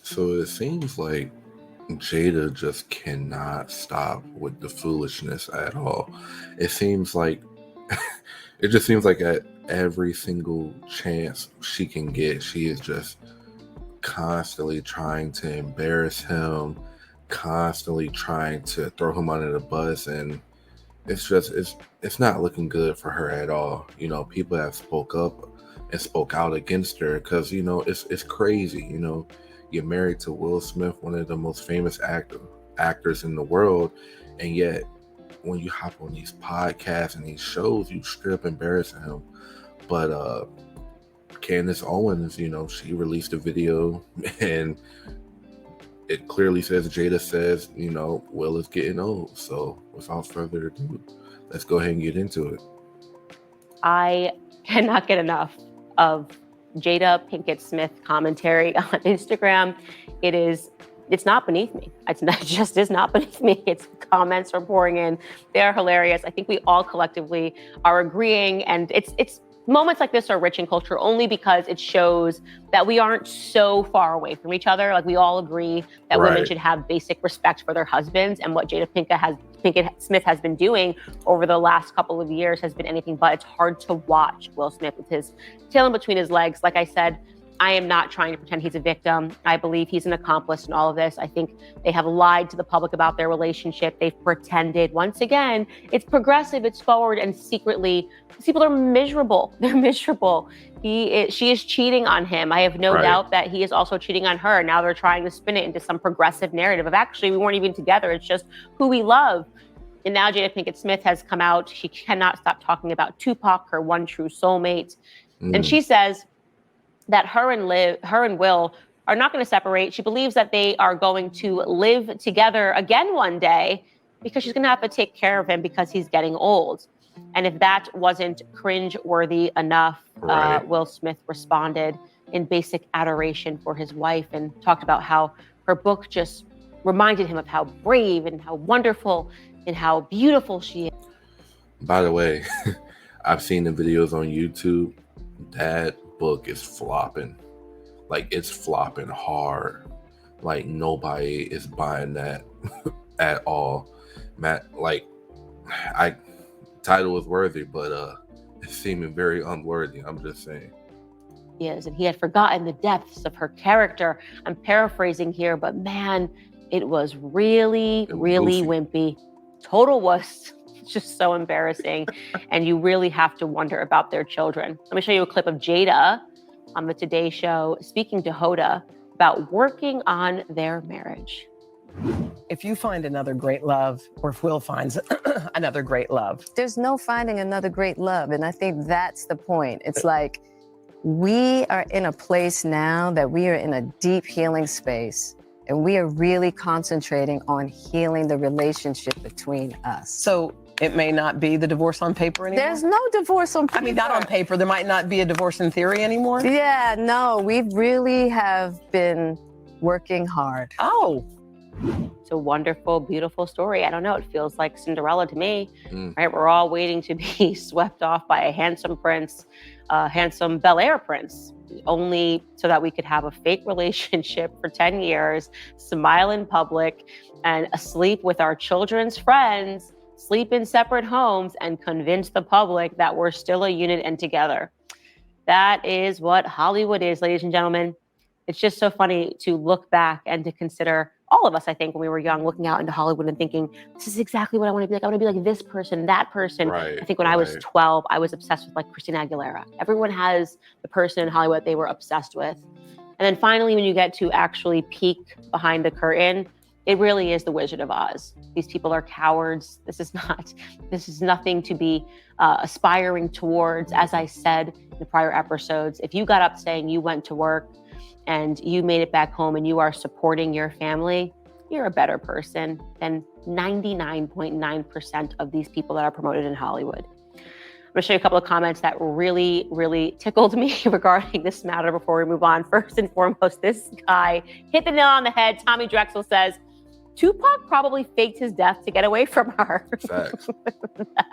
So it seems like Jada just cannot stop with the foolishness at all. It seems like it just seems like at every single chance she can get, she is just constantly trying to embarrass him, constantly trying to throw him under the bus, and it's not looking good for her at all. People have spoke up and spoke out against her because it's crazy. You're married to Will Smith, one of the most famous actors in the world, and yet when you hop on these podcasts and these shows, you straight up embarrassing him. But Candace Owens, she released a video and it clearly says, Jada says, Will is getting old. So without further ado, let's go ahead and get into it. I cannot get enough of Jada Pinkett Smith commentary on Instagram. It's not beneath me. It just is not beneath me. Its comments are pouring in. They're hilarious. I think we all collectively are agreeing, and it's moments like this are rich in culture only because it shows that we aren't so far away from each other. Like, we all agree that women should have basic respect for their husbands, and what Jada Pinkett Smith has been doing over the last couple of years has been anything but. It's hard to watch Will Smith with his tail in between his legs. Like I said, I am not trying to pretend he's a victim. I believe he's an accomplice in all of this. I think they have lied to the public about their relationship. They've pretended. Once again, it's progressive, it's forward, and secretly, these people are miserable. They're miserable. She is cheating on him. I have no doubt that he is also cheating on her. Now they're trying to spin it into some progressive narrative of, actually, we weren't even together. It's just who we love. And now Jada Pinkett Smith has come out. She cannot stop talking about Tupac, her one true soulmate. And she says that her and Will are not going to separate. She believes that they are going to live together again one day because she's going to have to take care of him because he's getting old. And if that wasn't cringe-worthy enough, Will Smith responded in basic adoration for his wife and talked about how her book just reminded him of how brave and how wonderful and how beautiful she is. By the way, I've seen the videos on YouTube. That book is flopping. Like, it's flopping hard. Like, nobody is buying that at all. Matt, like, title is worthy, but it's seeming very unworthy. I'm just saying. Yes, and he had forgotten the depths of her character. I'm paraphrasing here, but man, it was really wimpy. Total wuss. It's just so embarrassing. And you really have to wonder about their children. Let me show you a clip of Jada on the Today Show speaking to Hoda about working on their marriage. If you find another great love, or if Will finds another great love. There's no finding another great love. And I think that's the point. It's like, we are in a place now that we are in a deep healing space. And we are really concentrating on healing the relationship between us. So it may not be the divorce on paper anymore? There's no divorce on paper. I mean, not on paper. There might not be a divorce in theory anymore? Yeah, no, we really have been working hard. Oh. It's a wonderful, beautiful story. I don't know. It feels like Cinderella to me, right? We're all waiting to be swept off by a handsome prince, a handsome Bel Air prince, only so that we could have a fake relationship for 10 years, smile in public, and sleep with our children's friends, sleep in separate homes, and convince the public that we're still a unit and together. That is what Hollywood is, ladies and gentlemen. It's just so funny to look back and to consider, all of us, I think, when we were young, looking out into Hollywood and thinking, this is exactly what I want to be like. I want to be like this person, that person. I think when I was 12, I was obsessed with, like, Christina Aguilera. Everyone has the person in Hollywood they were obsessed with. And then finally, when you get to actually peek behind the curtain, it really is the Wizard of Oz. These people are cowards. This is nothing to be aspiring towards. As I said in the prior episodes, if you got up saying you went to work and you made it back home and you are supporting your family, you're a better person than 99.9% of these people that are promoted in Hollywood. I'm gonna show you a couple of comments that really, really tickled me regarding this matter before we move on. First and foremost, this guy hit the nail on the head. Tommy Drexel says, Tupac probably faked his death to get away from her. Facts.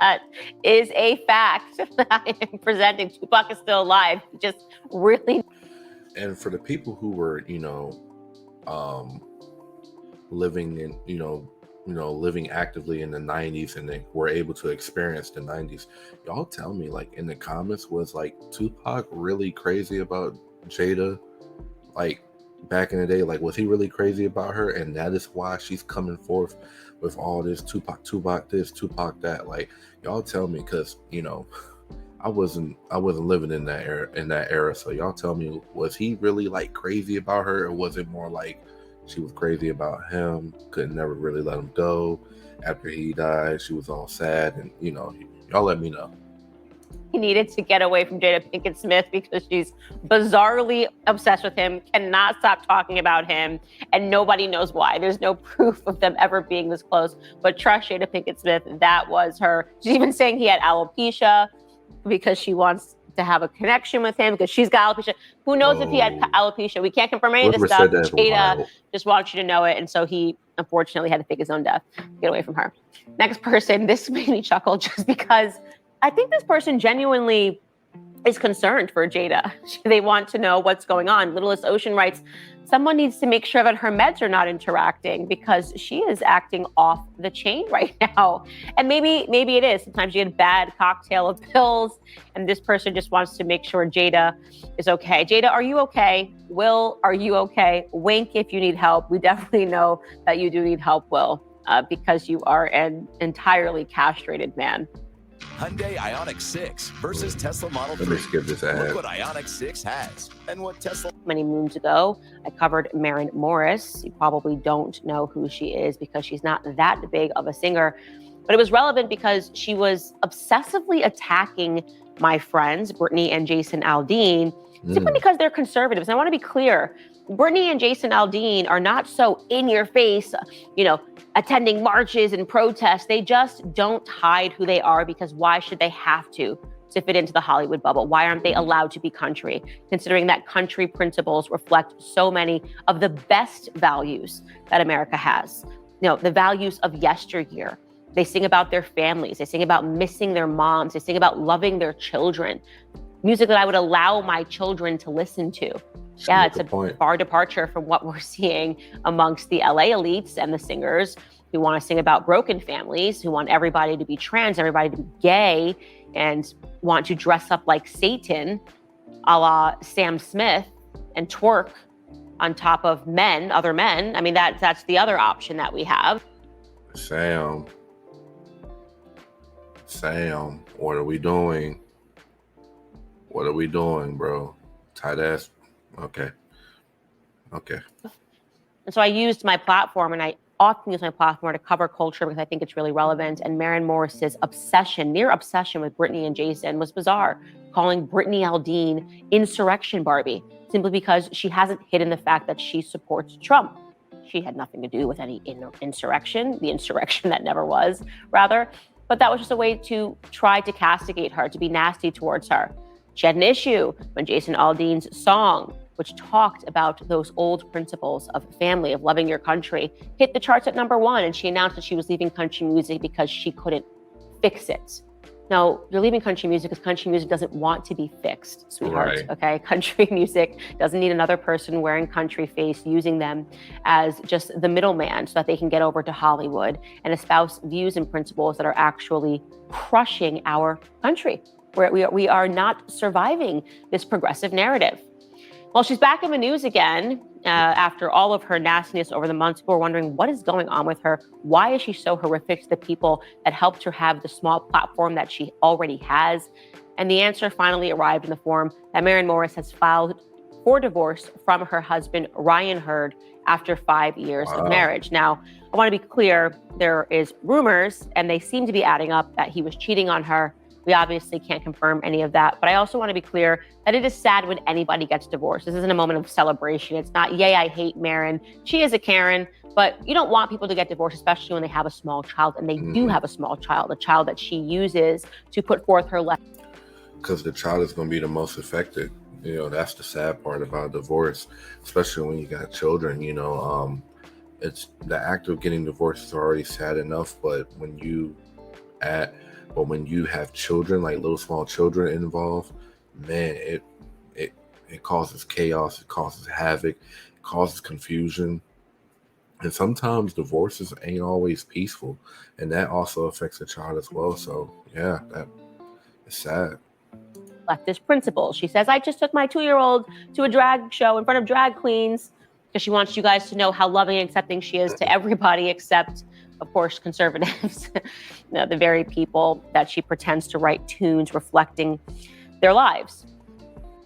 That is a fact that I am presenting. Tupac is still alive. Just really. And for the people who were, um living in living actively in the 90s, and they were able to experience the 90s. Y'all tell me, like, in the comments, was like Tupac really crazy about Jada, like, back in the day? Like, was he really crazy about her, and that is why she's coming forth with all this Tupac this, Tupac that? Like, y'all tell me, because I wasn't living in that era, so y'all tell me, was he really like crazy about her, or was it more like she was crazy about him, could never really let him go? After he died, she was all sad, and y'all let me know. He needed to get away from Jada Pinkett Smith because she's bizarrely obsessed with him, cannot stop talking about him, and nobody knows why. There's no proof of them ever being this close, but trust Jada Pinkett Smith, that was her. She's even saying he had alopecia because she wants to have a connection with him, because she's got alopecia. Who knows if he had alopecia? We can't confirm any of this stuff. Jada just wants you to know it, and so he unfortunately had to fake his own death to get away from her. Next person, this made me chuckle just because I think this person genuinely is concerned for Jada. They want to know what's going on. Littlest Ocean writes, someone needs to make sure that her meds are not interacting because she is acting off the chain right now. And maybe it is. Sometimes you get a bad cocktail of pills, and this person just wants to make sure Jada is okay. Jada, are you okay? Will, are you okay? Wink if you need help. We definitely know that you do need help, Will, because you are an entirely castrated man. Hyundai Ioniq 6 versus Tesla Model 3. Let me skip this ad. Look what Ioniq 6 has and what Tesla... Many moons ago, I covered Maren Morris. You probably don't know who she is because she's not that big of a singer, but it was relevant because she was obsessively attacking my friends, Brittany and Jason Aldean, simply because they're conservatives. And I want to be clear, Brittany and Jason Aldean are not so in your face, attending marches and protests. They just don't hide who they are, because why should they have to fit into the Hollywood bubble? Why aren't they allowed to be country, considering that country principles reflect so many of the best values that America has? The values of yesteryear. They sing about their families. They sing about missing their moms. They sing about loving their children. Music that I would allow my children to listen to. Yeah, it's a far departure from what we're seeing amongst the LA elites and the singers who want to sing about broken families, who want everybody to be trans, everybody to be gay, and want to dress up like Satan, a la Sam Smith, and twerk on top of other men. I mean, that's the other option that we have. Sam, what are we doing? What are we doing, bro? Tight ass. Okay. And so I used my platform, and I often use my platform to cover culture because I think it's really relevant. And Maren Morris's near obsession with Brittany and Jason was bizarre, calling Brittany Aldean insurrection Barbie, simply because she hasn't hidden the fact that she supports Trump. She had nothing to do with any insurrection, the insurrection that never was, rather. But that was just a way to try to castigate her, to be nasty towards her. She had an issue when Jason Aldean's song, which talked about those old principles of family, of loving your country, hit the charts at #1, and she announced that she was leaving country music because she couldn't fix it. No, you're leaving country music because country music doesn't want to be fixed, sweetheart, right. Okay? Country music doesn't need another person wearing country face, using them as just the middleman so that they can get over to Hollywood and espouse views and principles that are actually crushing our country. We are not surviving this progressive narrative. Well, she's back in the news again after all of her nastiness over the months. People are wondering what is going on with her. Why is she so horrific to the people that helped her have the small platform that she already has? And the answer finally arrived in the form that Maren Morris has filed for divorce from her husband, Ryan Hurd, after 5 years of marriage. Now, I want to be clear, there is rumors, and they seem to be adding up, that he was cheating on her. We obviously can't confirm any of that, but I also want to be clear that it is sad when anybody gets divorced. This isn't a moment of celebration. It's not, yay, I hate Maren. She is a Karen, but you don't want people to get divorced, especially when they have a small child, and they do have a small child, a child that she uses to put forth her life. Because the child is going to be the most affected. That's the sad part about divorce, especially when you got children. It's the act of getting divorced is already sad enough, but when you have children, like little small children involved, man, it causes chaos, it causes havoc, causes confusion. And sometimes divorces ain't always peaceful, and that also affects the child as well. So yeah, that is sad. Leftist principles. She says, I just took my 2-year-old to a drag show in front of drag queens because she wants you guys to know how loving and accepting she is to everybody except, of course, conservatives, the very people that she pretends to write tunes reflecting their lives.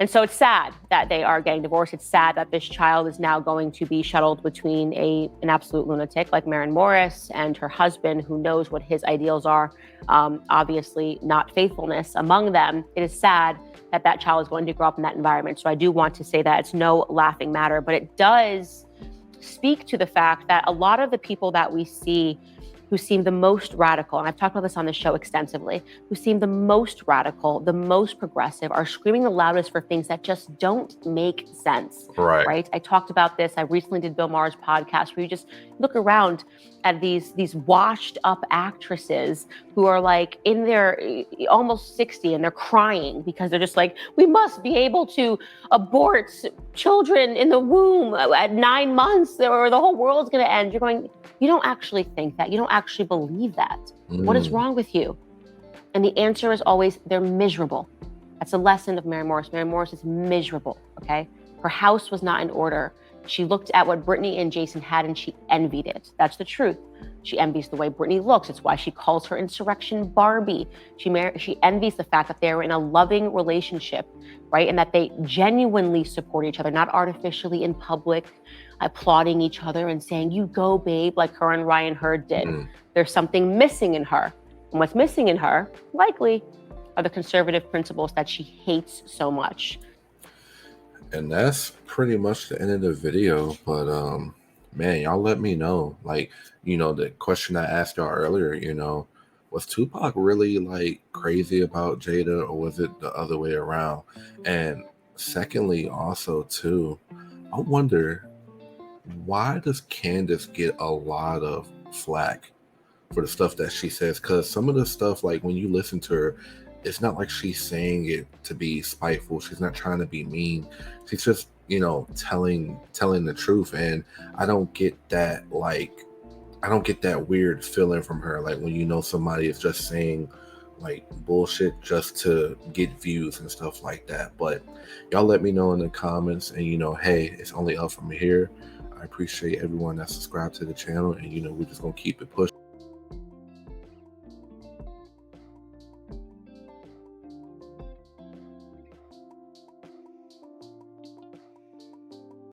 And so it's sad that they are getting divorced. It's sad that this child is now going to be shuttled between an absolute lunatic like Maren Morris and her husband, who knows what his ideals are. Obviously, not faithfulness among them. It is sad that that child is going to grow up in that environment. So I do want to say that it's no laughing matter, but it does speak to the fact that a lot of the people that we see who seem the most radical, and I've talked about this on the show extensively, who seem the most radical, the most progressive, are screaming the loudest for things that just don't make sense. Right? I talked about this. I recently did Bill Maher's podcast where you just look around at these washed up actresses who are like in their almost 60 and they're crying because they're just like, we must be able to abort children in the womb at 9 months or the whole world's going to end. You're going, you don't actually think that. You don't actually believe that. What is wrong with you? And the answer is always, they're miserable. That's a lesson of Maren Morris. Maren Morris is miserable, okay? Her house was not in order. She looked at what Britney and Jason had and she envied it. That's the truth. She envies the way Britney looks. It's why she calls her Insurrection Barbie. She envies the fact that they're in a loving relationship, right? And that they genuinely support each other, not artificially in public, applauding each other and saying, you go, babe, like her and Ryan Hurd did. There's something missing in her. And what's missing in her, likely, are the conservative principles that she hates so much. And that's pretty much the end of the video. But man, y'all let me know. Like, the question I asked y'all earlier, was Tupac really like crazy about Jada, or was it the other way around? And secondly, also too, I wonder, why does Candace get a lot of flack for the stuff that she says? Because some of the stuff, like when you listen to her, it's not like she's saying it to be spiteful. She's not trying to be mean. She's just, telling the truth. And I don't get that, I don't get that weird feeling from her. Like when somebody is just saying like bullshit just to get views and stuff like that. But y'all let me know in the comments, and hey, it's only up from here. I appreciate everyone that subscribed to the channel, and we're just gonna keep it pushing.